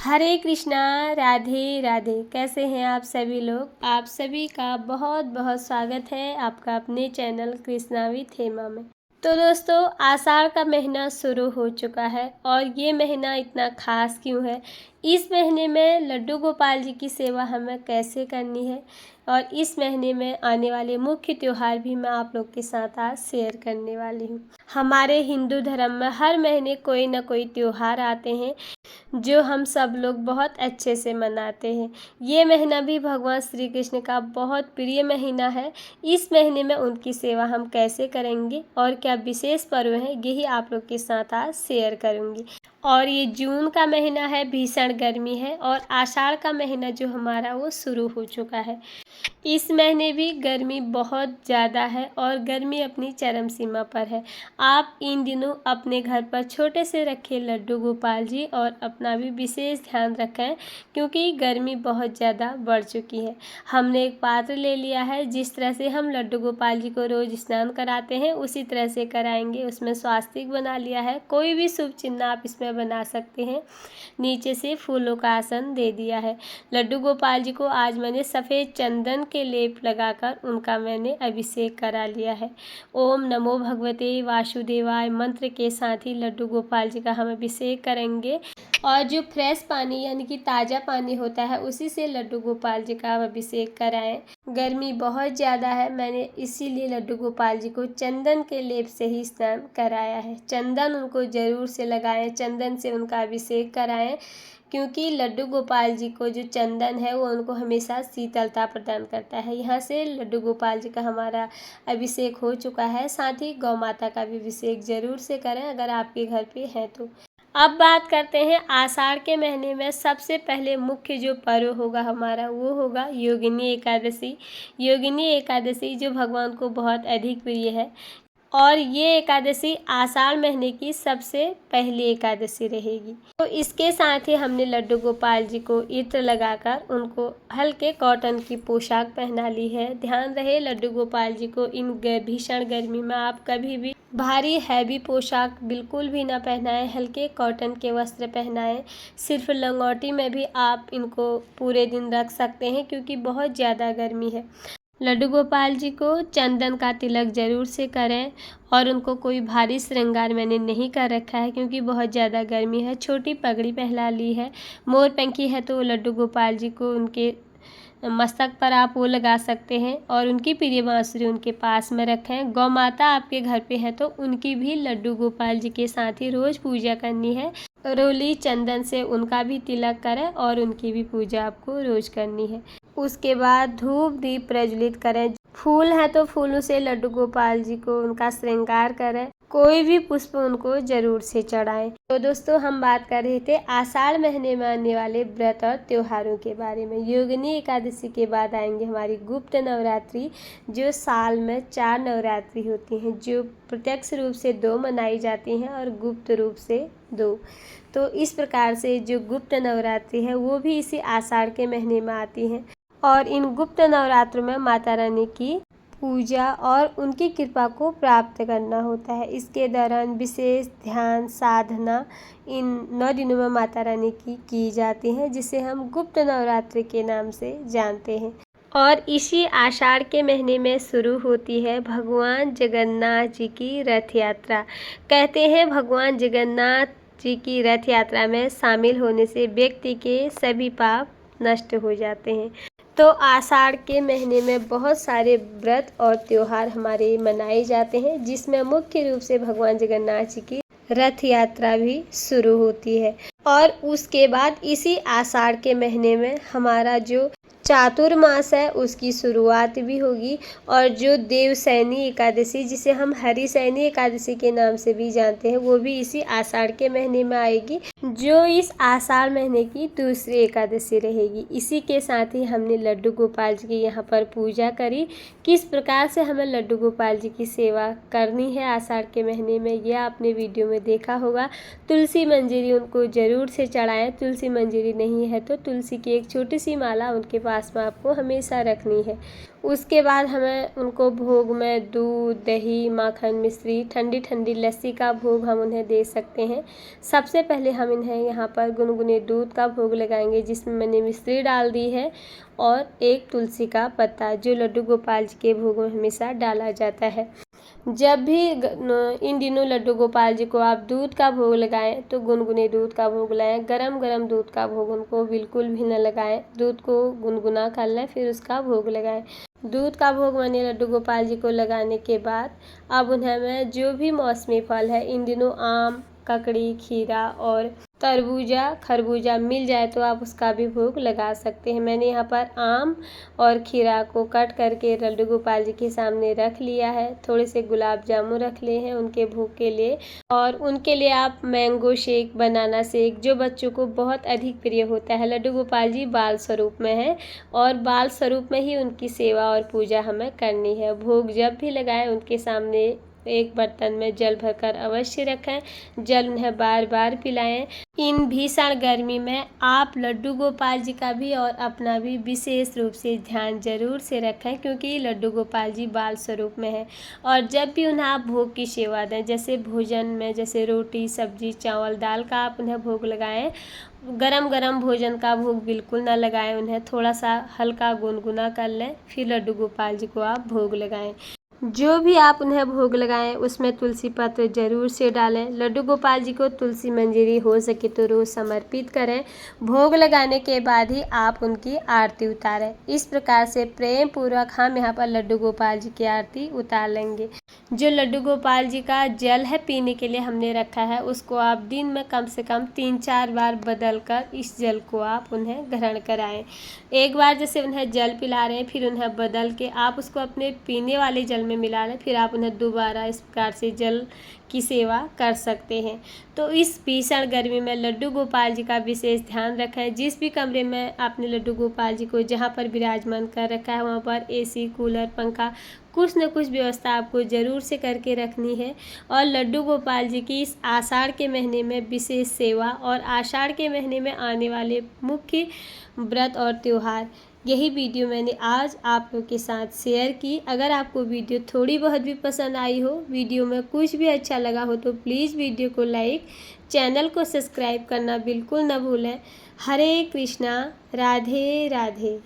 हरे कृष्णा। राधे राधे। कैसे हैं आप सभी लोग। आप सभी का बहुत बहुत स्वागत है आपका अपने चैनल कृष्णा विथ हेमा में। तो दोस्तों, आषाढ़ का महीना शुरू हो चुका है और ये महीना इतना खास क्यों है, इस महीने में लड्डू गोपाल जी की सेवा हमें कैसे करनी है और इस महीने में आने वाले मुख्य त्यौहार भी मैं आप लोग के साथ आज शेयर करने वाली हूँ। हमारे हिंदू धर्म में हर महीने कोई ना कोई त्यौहार आते हैं जो हम सब लोग बहुत अच्छे से मनाते हैं। ये महीना भी भगवान श्री कृष्ण का बहुत प्रिय महीना है। इस महीने में उनकी सेवा हम कैसे करेंगे और क्या विशेष पर्व है, यही आप लोग के साथ आज शेयर करूंगी। और ये जून का महीना है, भीषण गर्मी है और आषाढ़ का महीना जो हमारा वो शुरू हो चुका है। इस महीने भी गर्मी बहुत ज़्यादा है और गर्मी अपनी चरम सीमा पर है। आप इन दिनों अपने घर पर छोटे से रखें लड्डू गोपाल जी और अपना भी विशेष ध्यान रखें क्योंकि गर्मी बहुत ज़्यादा बढ़ चुकी है। हमने एक पात्र ले लिया है, जिस तरह से हम लड्डू गोपाल जी को रोज़ स्नान कराते हैं उसी तरह से कराएंगे। उसमें स्वास्तिक बना लिया है, कोई भी शुभ चिन्ह आप इसमें बना सकते हैं। नीचे से फूलों का आसन दे दिया है। लड्डू गोपाल जी को आज मैंने सफ़ेद चंदन के लेप लगाकर उनका मैंने अभिषेक करा लिया है। ओम नमो भगवते वासुदेवाय मंत्र के साथ ही लड्डू गोपाल जी का हम अभिषेक करेंगे और जो फ्रेश पानी यानी कि ताज़ा पानी होता है उसी से लड्डू गोपाल जी का अभिषेक कराएं। गर्मी बहुत ज़्यादा है, मैंने इसीलिए लड्डू गोपाल जी को चंदन के लेप से ही स्नान कराया है। चंदन उनको ज़रूर से लगाएं, चंदन से उनका अभिषेक कराएं क्योंकि लड्डू गोपाल जी को जो चंदन है वो उनको हमेशा शीतलता प्रदान करता है। यहाँ से लड्डू गोपाल जी का हमारा अभिषेक हो चुका है। साथ ही गौ माता का भी अभिषेक ज़रूर से करें अगर आपके घर पे है तो। अब बात करते हैं आषाढ़ के महीने में सबसे पहले मुख्य जो पर्व होगा हमारा वो होगा योगिनी एकादशी। योगिनी एकादशी जो भगवान को बहुत अधिक प्रिय है और ये एकादशी आषाढ़ महीने की सबसे पहली एकादशी रहेगी। तो इसके साथ ही हमने लड्डू गोपाल जी को इत्र लगाकर उनको हल्के कॉटन की पोशाक पहना ली है। ध्यान रहे लड्डू गोपाल जी को इन भीषण गर्मी में आप कभी भी भारी हैवी पोशाक बिल्कुल भी ना पहनाएं, हल्के कॉटन के वस्त्र पहनाएं। सिर्फ लंगोटी में भी आप इनको पूरे दिन रख सकते हैं क्योंकि बहुत ज़्यादा गर्मी है। लड्डू गोपाल जी को चंदन का तिलक ज़रूर से करें और उनको कोई भारी श्रृंगार मैंने नहीं कर रखा है क्योंकि बहुत ज़्यादा गर्मी है। छोटी पगड़ी पहना ली है, मोर पंखी है तो लड्डू गोपाल जी को उनके मस्तक पर आप वो लगा सकते हैं और उनकी प्रिय बांसुरी उनके पास में रखें। गौ माता आपके घर पे है तो उनकी भी लड्डू गोपाल जी के साथ ही रोज़ पूजा करनी है। रोली चंदन से उनका भी तिलक करें और उनकी भी पूजा आपको रोज़ करनी है। उसके बाद धूप दीप प्रज्वलित करें। फूल है तो फूलों से लड्डू गोपाल जी को उनका श्रृंगार करें। कोई भी पुष्प उनको जरूर से चढ़ाएं। तो दोस्तों, हम बात कर रहे थे आषाढ़ महीने में आने वाले व्रत और त्योहारों के बारे में। योगिनी एकादशी के बाद आएंगे हमारी गुप्त नवरात्रि, जो साल में 4 नवरात्रि होती हैं, जो प्रत्यक्ष रूप से 2 मनाई जाती हैं और गुप्त रूप से 2। तो इस प्रकार से जो गुप्त नवरात्रि है वो भी इसी आषाढ़ के महीने में आती हैं और इन गुप्त नवरात्रों में माता रानी की पूजा और उनकी कृपा को प्राप्त करना होता है। इसके दौरान विशेष ध्यान साधना इन 9 दिनों में माता रानी की जाती है, जिसे हम गुप्त नवरात्रि के नाम से जानते हैं। और इसी आषाढ़ के महीने में शुरू होती है भगवान जगन्नाथ जी की रथ यात्रा। कहते हैं भगवान जगन्नाथ जी की रथ यात्रा में शामिल होने से व्यक्ति के सभी पाप नष्ट हो जाते हैं। तो आषाढ़ के महीने में बहुत सारे व्रत और त्योहार हमारे मनाए जाते हैं, जिसमें मुख्य रूप से भगवान जगन्नाथ जी की रथ यात्रा भी शुरू होती है। और उसके बाद इसी आषाढ़ के महीने में हमारा जो चातुर्मास है उसकी शुरुआत भी होगी और जो देवसैनी एकादशी, जिसे हम हरिशैनी एकादशी के नाम से भी जानते हैं, वो भी इसी आषाढ़ के महीने में आएगी, जो इस आषाढ़ महीने की दूसरी एकादशी रहेगी। इसी के साथ ही हमने लड्डू गोपाल जी की यहाँ पर पूजा करी। किस प्रकार से हमें लड्डू गोपाल जी की सेवा करनी है आषाढ़ के महीने में, यह आपने वीडियो में देखा होगा। तुलसी मंजरी उनको ज़रूर से चढ़ाएं। तुलसी मंजरी नहीं है तो तुलसी की एक छोटी सी माला उनके पास पास में आपको हमेशा रखनी है। उसके बाद हमें उनको भोग में दूध, दही, माखन, मिश्री, ठंडी ठंडी लस्सी का भोग हम उन्हें दे सकते हैं। सबसे पहले हम इन्हें यहाँ पर गुनगुने दूध का भोग लगाएंगे, जिसमें मैंने मिश्री डाल दी है और एक तुलसी का पत्ता, जो लड्डू गोपाल जी के भोग में हमेशा डाला जाता है। जब भी इन दिनों लड्डू गोपाल जी को आप दूध का भोग लगाएं तो गुनगुने दूध का भोग लगाएं। गरम गरम दूध का भोग उनको बिल्कुल भी न लगाएं। दूध को गुनगुना कर लें, फिर उसका भोग लगाएं। दूध का भोग मैंने लड्डू गोपाल जी को लगाने के बाद अब उन्हें मैं जो भी मौसमी फल है, इन दिनों आम, ककड़ी, खीरा और तरबूजा, खरबूजा मिल जाए तो आप उसका भी भोग लगा सकते हैं। मैंने यहाँ पर आम और खीरा को कट करके लड्डू गोपाल जी के सामने रख लिया है। थोड़े से गुलाब जामुन रख लिए हैं उनके भोग के लिए, और उनके लिए आप मैंगो शेक, बनाना शेक, जो बच्चों को बहुत अधिक प्रिय होता है। लड्डू गोपाल जी बाल स्वरूप में है और बाल स्वरूप में ही उनकी सेवा और पूजा हमें करनी है। भोग जब भी लगाएं उनके सामने एक बर्तन में जल भरकर अवश्य रखें। जल उन्हें बार बार पिलाएं। इन भीषण गर्मी में आप लड्डू गोपाल जी का भी और अपना भी विशेष रूप से ध्यान जरूर से रखें, क्योंकि लड्डू गोपाल जी बाल स्वरूप में है। और जब भी उन्हें आप भोग की सेवा दें, जैसे भोजन में जैसे रोटी, सब्जी, चावल, दाल का आप उन्हें भोग लगाएं, गरम गरम भोजन का भोग बिल्कुल ना लगाएं। उन्हें थोड़ा सा हल्का गुनगुना कर लें, फिर लड्डू गोपाल जी को आप भोग लगाएं। जो भी आप उन्हें भोग लगाएं उसमें तुलसी पत्र जरूर से डालें। लड्डू गोपाल जी को तुलसी मंजरी हो सके तो रोज़ समर्पित करें। भोग लगाने के बाद ही आप उनकी आरती उतारें। इस प्रकार से प्रेम पूर्वक हम यहाँ पर लड्डू गोपाल जी की आरती उतार लेंगे। जो लड्डू गोपाल जी का जल है पीने के लिए हमने रखा है, उसको आप दिन में कम से कम 3-4 बार बदल कर इस जल को आप उन्हें ग्रहण कराएं। एक बार जैसे उन्हें जल पिला रहे हैं, फिर उन्हें बदल के आप उसको अपने पीने वाले जल में मिला लें, फिर आप उन्हें दोबारा इस प्रकार से जल की सेवा कर सकते हैं। तो इस भीषण गर्मी में लड्डू गोपाल जी का विशेष ध्यान रखें। जिस भी कमरे में आपने लड्डू गोपाल जी को जहाँ पर विराजमान कर रखा है, वहाँ पर एसी, कूलर, पंखा, कुछ न कुछ व्यवस्था आपको ज़रूर से करके रखनी है। और लड्डू गोपाल जी की इस आषाढ़ के महीने में विशेष सेवा और आषाढ़ के महीने में आने वाले मुख्य व्रत और त्यौहार, यही वीडियो मैंने आज आप लोग के साथ शेयर की। अगर आपको वीडियो थोड़ी बहुत भी पसंद आई हो, वीडियो में कुछ भी अच्छा लगा हो, तो प्लीज़ वीडियो को लाइक, चैनल को सब्सक्राइब करना बिल्कुल न भूलें। हरे कृष्णा, राधे राधे।